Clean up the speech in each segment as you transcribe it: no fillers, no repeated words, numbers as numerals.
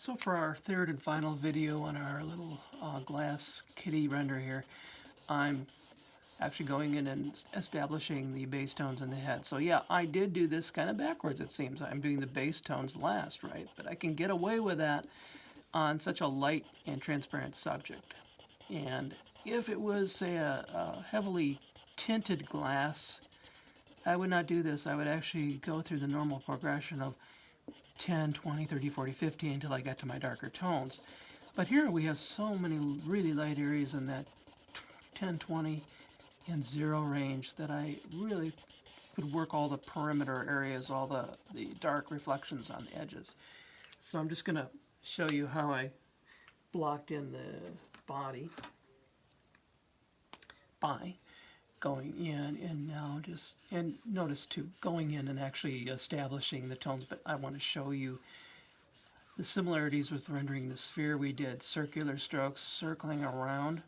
So for our third and final video on our little glass kitty render here, I'm actually going in and establishing the base tones in the head. So yeah, I did do this kind of backwards, it seems. I'm doing the base tones last, right? But I can get away with that on such a light and transparent subject. And if it was, say, a heavily tinted glass, I would not do this. I would actually go through the normal progression of 10, 20, 30, 40, 50 until I got to my darker tones. But here we have so many really light areas in that 10, 20, and 0 range that I really could work all the perimeter areas, all the dark reflections on the edges. So I'm just going to show you how I blocked in the body by going in and now just, and notice too, going in and actually establishing the tones, but I want to show you the similarities with rendering the sphere. We did circular strokes circling around,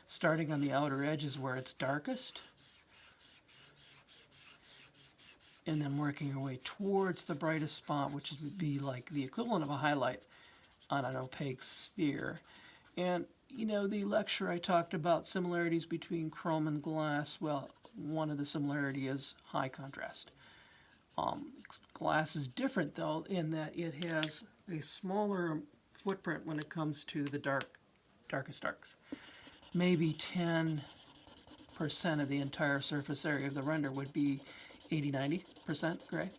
starting on the outer edges where it's darkest, and then working our way towards the brightest spot, which would be like the equivalent of a highlight on an opaque sphere. And you know, the lecture I talked about similarities between chrome and glass. Well, one of the similarity is high contrast. Glass is different though in that it has a smaller footprint when it comes to the darkest darks. Maybe 10% of the entire surface area of the render would be 80-90% gray.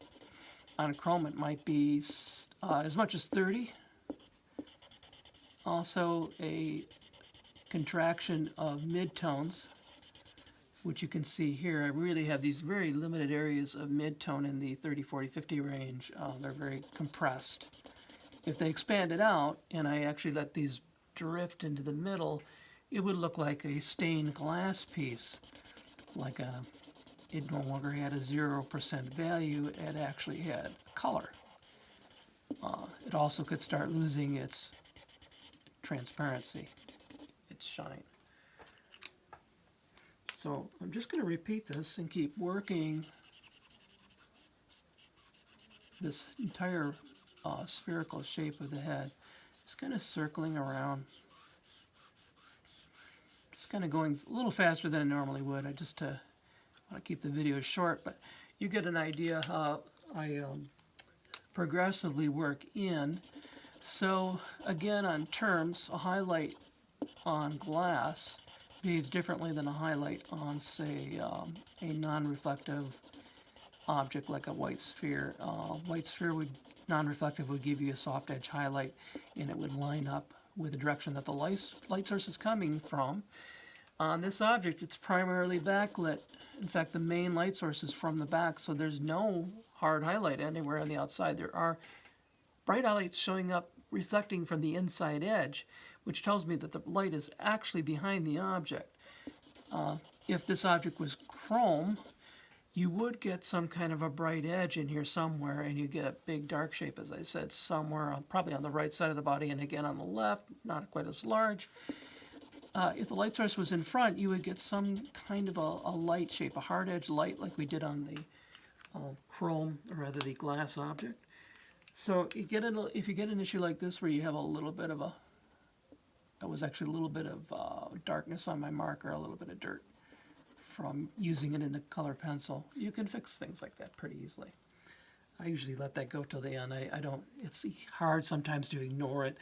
On chrome it might be as much as 30. Also a contraction of midtones, which you can see here. I really have these very limited areas of midtone in the 30, 40, 50 range. They're very compressed. If they expanded out and I actually let these drift into the middle, it would look like a stained glass piece, like it no longer had a 0% value, it actually had color. It also could start losing its transparency, its shine. So I'm just going to repeat this and keep working this entire spherical shape of the head. Just kind of circling around. Just kind of going a little faster than I normally would. I just want to keep the video short, but you get an idea how I progressively work in. So again, on terms, a highlight on glass behaves differently than a highlight on, say, a non-reflective object like a white sphere. White sphere would non-reflective would give you a soft edge highlight, and it would line up with the direction that the light source is coming from. On this object, it's primarily backlit. In fact, the main light source is from the back, so there's no hard highlight anywhere on the outside. There are bright highlights showing up reflecting from the inside edge, which tells me that the light is actually behind the object. If this object was chrome, you would get some kind of a bright edge in here somewhere, and you get a big dark shape, as I said, somewhere, probably on the right side of the body, and again on the left, not quite as large. If the light source was in front, you would get some kind of a light shape, a hard edge light like we did on the chrome, or rather the glass object. So you get if you get an issue like this where you have a little bit of that was actually a little bit of darkness on my marker, a little bit of dirt from using it in the color pencil, you can fix things like that pretty easily. I usually let that go till the end. I don't, it's hard sometimes to ignore it,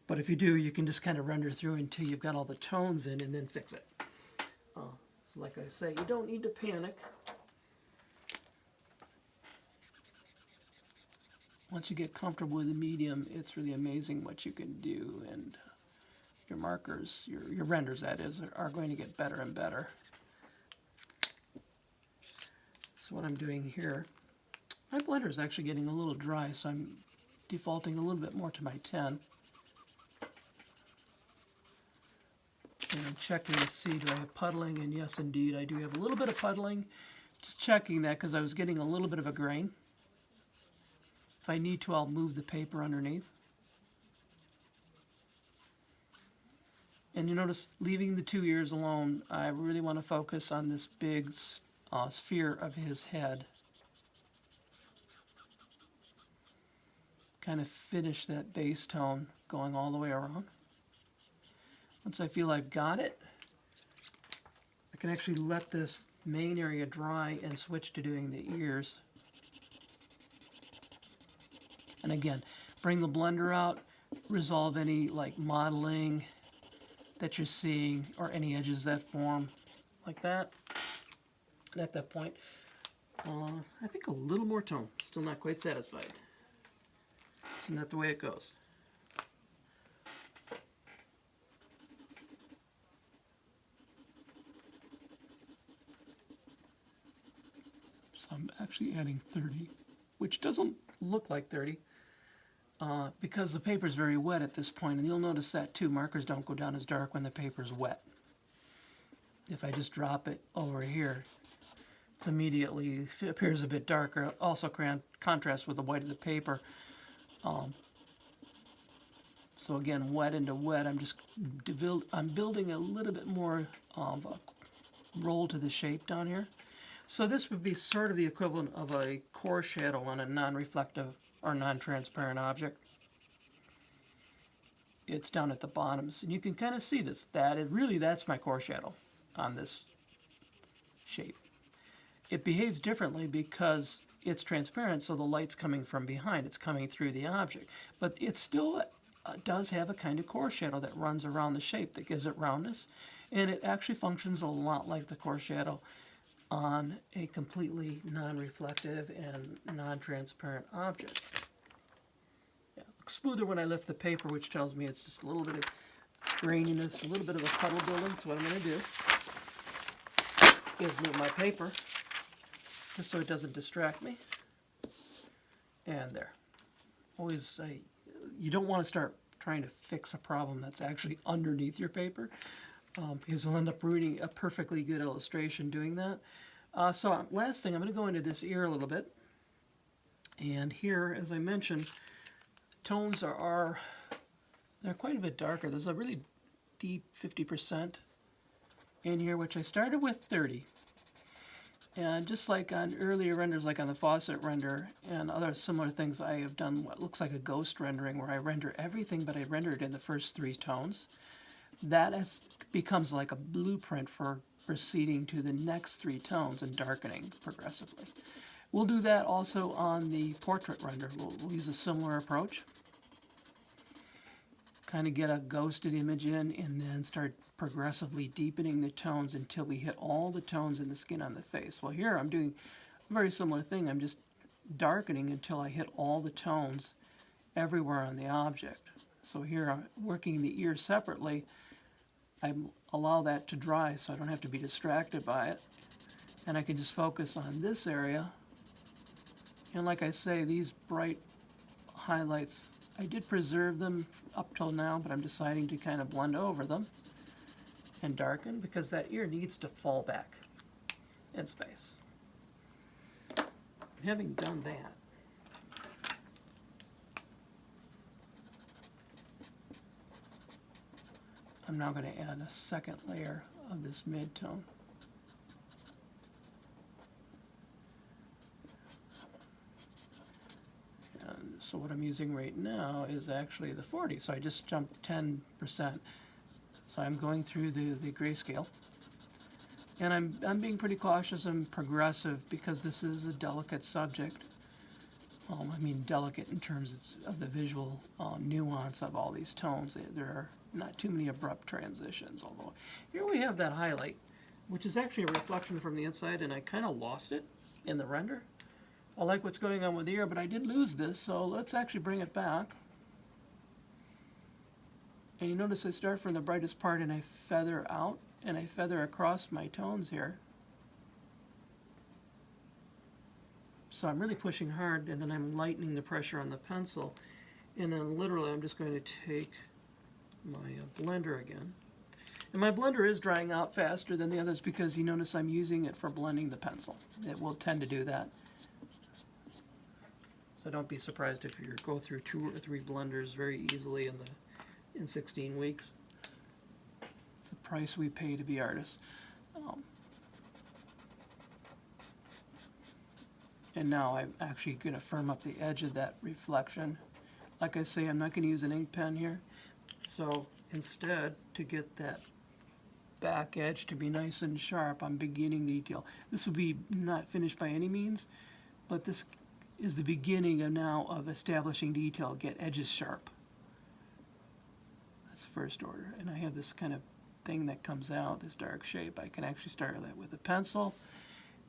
but if you do, you can just kind of render through until you've got all the tones in and then fix it. So like I say, you don't need to panic. Once you get comfortable with the medium, it's really amazing what you can do, and your markers, your renders that is, are going to get better and better. So what I'm doing here, my blender is actually getting a little dry, so I'm defaulting a little bit more to my 10. And I'm checking to see, do I have puddling? And yes, indeed, I do have a little bit of puddling. Just checking that because I was getting a little bit of a grain. If I need to, I'll move the paper underneath. And you notice, leaving the 2 ears alone, I really want to focus on this big sphere of his head. kind of finish that base tone going all the way around. Once I feel I've got it, I can actually let this main area dry and switch to doing the ears. And again, bring the blender out, resolve any like modeling that you're seeing or any edges that form like that. And at that point, I think a little more tone. Still not quite satisfied. Isn't that the way it goes? So I'm actually adding 30, which doesn't look like 30 because the paper is very wet at this point, and you'll notice that too. Markers don't go down as dark when the paper is wet. If I just drop it over here, it's immediately it appears a bit darker. Also contrasts with the white of the paper. So again, wet into wet, I'm building a little bit more of a roll to the shape down here. So this would be sort of the equivalent of a core shadow on a non-reflective or non-transparent object. It's down at the bottoms, and you can kind of see this. That's my core shadow on this shape. It behaves differently because it's transparent, so the light's coming from behind. It's coming through the object. But it still does have a kind of core shadow that runs around the shape that gives it roundness. And it actually functions a lot like the core shadow on a completely non-reflective and non-transparent object. Yeah, looks smoother when I lift the paper, which tells me it's just a little bit of graininess, a little bit of a puddle building. So what I'm going to do is move my paper just so it doesn't distract me. And there. Always, you don't want to start trying to fix a problem that's actually underneath your paper because you'll end up ruining a perfectly good illustration doing that. So last thing, I'm going to go into this ear a little bit. And here, as I mentioned, tones they're quite a bit darker. There's a really deep 50% in here, which I started with 30. And just like on earlier renders, like on the faucet render and other similar things, I have done what looks like a ghost rendering where I render everything, but I render it in the first 3 tones. That becomes like a blueprint for proceeding to the next 3 tones and darkening progressively. We'll do that also on the portrait render. We'll use a similar approach. Kind of get a ghosted image in and then start progressively deepening the tones until we hit all the tones in the skin on the face. Well, here I'm doing a very similar thing. I'm just darkening until I hit all the tones everywhere on the object. So here I'm working the ear separately. I allow that to dry so I don't have to be distracted by it. And I can just focus on this area. And like I say, these bright highlights, I did preserve them up till now, but I'm deciding to kind of blend over them and darken because that ear needs to fall back in space. Having done that, I'm now going to add a second layer of this mid-tone. And so what I'm using right now is actually the 40, so I just jumped 10%. So I'm going through the grayscale, and I'm being pretty cautious and progressive because this is a delicate subject. I mean delicate in terms of the visual nuance of all these tones. There are not too many abrupt transitions, although here we have that highlight, which is actually a reflection from the inside, and I kind of lost it in the render. I like what's going on with the ear, but I did lose this, so let's actually bring it back. And you notice I start from the brightest part and I feather out and I feather across my tones here. So I'm really pushing hard, and then I'm lightening the pressure on the pencil. And then literally I'm just going to take my blender again. And my blender is drying out faster than the others because you notice I'm using it for blending the pencil. It will tend to do that. So don't be surprised if you go through 2 or 3 blenders very easily in 16 weeks. It's the price we pay to be artists. And now I'm actually going to firm up the edge of that reflection like I say, I'm not going to use an ink pen here. So instead, to get that back edge to be nice and sharp, I'm beginning the detail. This will be not finished by any means, but this is the beginning of now of establishing detail. Get edges sharp. That's the first order. And I have this kind of thing that comes out, this dark shape. I can actually start that with a pencil.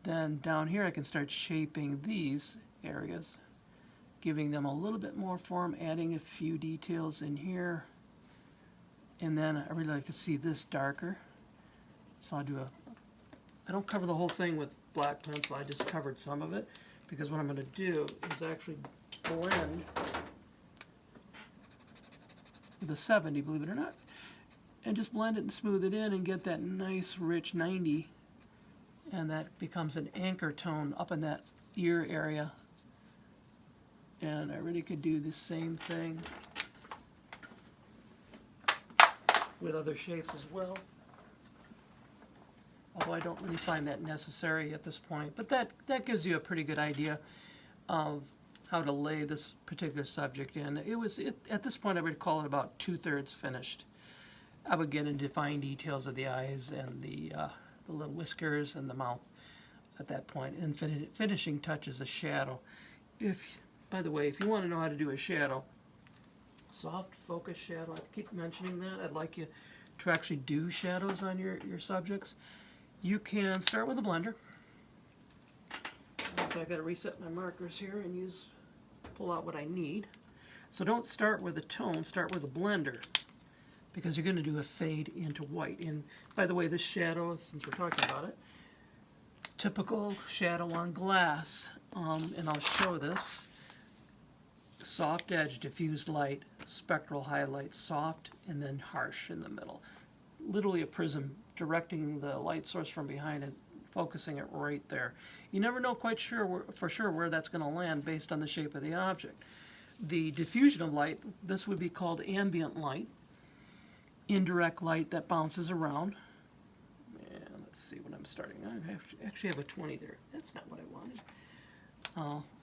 Then down here I can start shaping these areas, giving them a little bit more form, adding a few details in here. And then I really like to see this darker. So I'll do I don't cover the whole thing with black pencil, I just covered some of it, because what I'm going to do is actually blend with a 70, believe it or not, and just blend it and smooth it in and get that nice rich 90, and that becomes an anchor tone up in that ear area. And I really could do the same thing with other shapes as well, although I don't really find that necessary at this point. But that gives you a pretty good idea of how to lay this particular subject in. At this point I would call it about 2/3 finished. I would get into fine details of the eyes and the little whiskers and the mouth at that point. And finishing touches a shadow. By the way, if you want to know how to do a shadow, soft focus shadow, I keep mentioning that. I'd like you to actually do shadows on your subjects. You can start with a blender. So I got to reset my markers here and pull out what I need. So don't start with a tone, start with a blender, because you're going to do a fade into white. And by the way, this shadow, since we're talking about it, typical shadow on glass, and I'll show this. Soft edge, diffused light, spectral highlight, soft, and then harsh in the middle. Literally a prism directing the light source from behind it, focusing it right there. You never know for sure where that's going to land based on the shape of the object. The diffusion of light, this would be called ambient light, indirect light that bounces around. And let's see what I'm starting on. I actually have a 20 there. That's not what I wanted.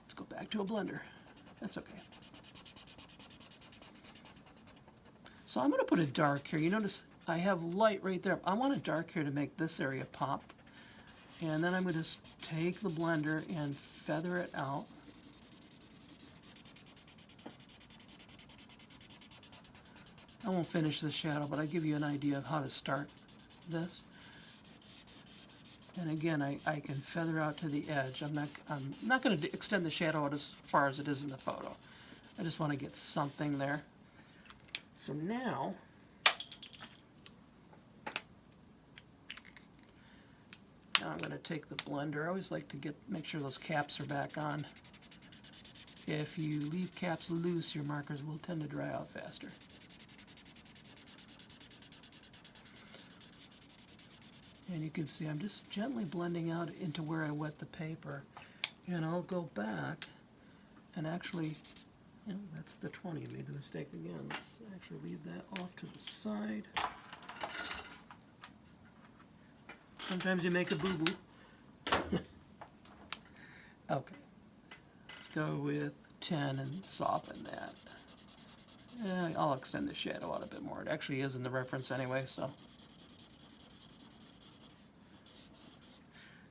Let's go back to a blender. That's okay. So I'm going to put a dark here. You notice I have light right there. I want a dark here to make this area pop. And then I'm going to just take the blender and feather it out. I won't finish the shadow, but I'll give you an idea of how to start this. And again, I can feather out to the edge. I'm not going to extend the shadow out as far as it is in the photo. I just want to get something there. So now, I'm going to take the blender. I always like to make sure those caps are back on. If you leave caps loose, your markers will tend to dry out faster. And you can see I'm just gently blending out into where I wet the paper. And I'll go back and actually, that's the 20. I made the mistake again. Let's actually leave that off to the side. Sometimes you make a boo-boo. Okay. Let's go with 10 and soften that. I'll extend the shadow out a bit more. It actually is in the reference anyway, so.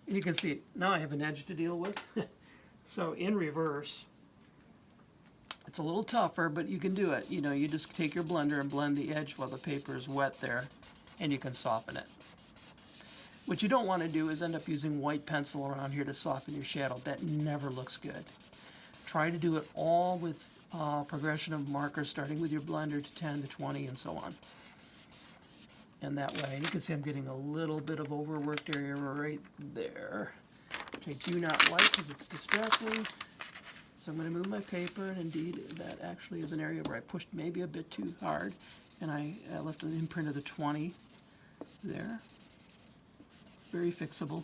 And you can see, now I have an edge to deal with. So in reverse, it's a little tougher, but you can do it. You just take your blender and blend the edge while the paper is wet there, and you can soften it. What you don't want to do is end up using white pencil around here to soften your shadow. That never looks good. Try to do it all with progression of markers, starting with your blender to 10 to 20 and so on. And that way, and you can see I'm getting a little bit of overworked area right there, which I do not like because it's distracting. So I'm going to move my paper, and indeed that actually is an area where I pushed maybe a bit too hard, and I left an imprint of the 20 there. Very fixable.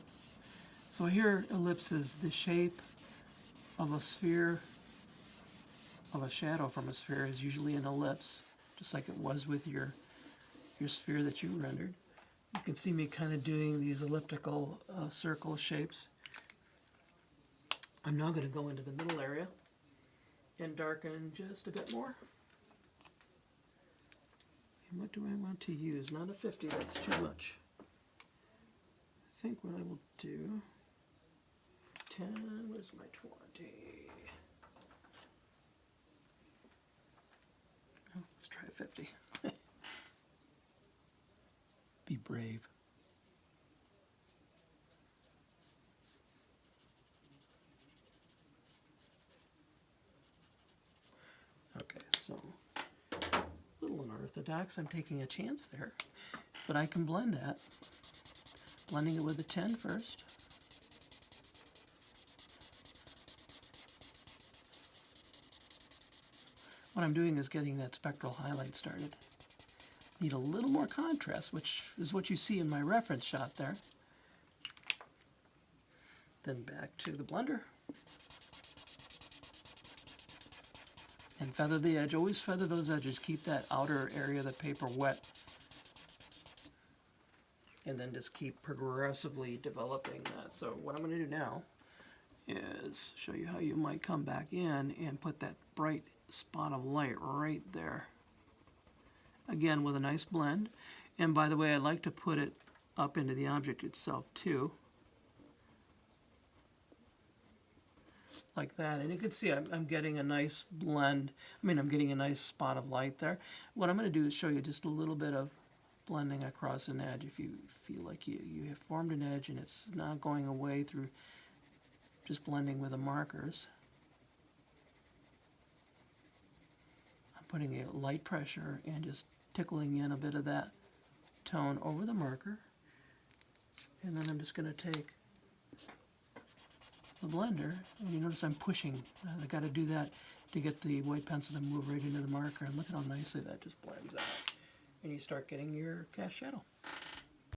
So here ellipse is the shape of a sphere, of a shadow from a sphere is usually an ellipse, just like it was with your sphere that you rendered. You can see me kind of doing these elliptical circle shapes. I'm now going to go into the middle area and darken just a bit more. And what do I want to use? Not a 50, that's too much. I think what I will do, 10, where's my 20? Oh, let's try 50. Be brave. Okay, so a little unorthodox. I'm taking a chance there, but I can blend that. Blending it with a 10 first. What I'm doing is getting that spectral highlight started. Need a little more contrast, which is what you see in my reference shot there. Then back to the blender. And feather the edge. Always feather those edges. Keep that outer area of the paper wet. And then just keep progressively developing that. So what I'm going to do now is show you how you might come back in and put that bright spot of light right there. Again, with a nice blend. And by the way, I like to put it up into the object itself too. Like that. And you can see I'm getting a nice blend. I'm getting a nice spot of light there. What I'm going to do is show you just a little bit of blending across an edge. If you feel like you have formed an edge and it's not going away through just blending with the markers. I'm putting a light pressure and just tickling in a bit of that tone over the marker. And then I'm just going to take the blender, and you notice I'm pushing. I got to do that to get the white pencil to move right into the marker. And look at how nicely that just blends out. And you start getting your cast shadow.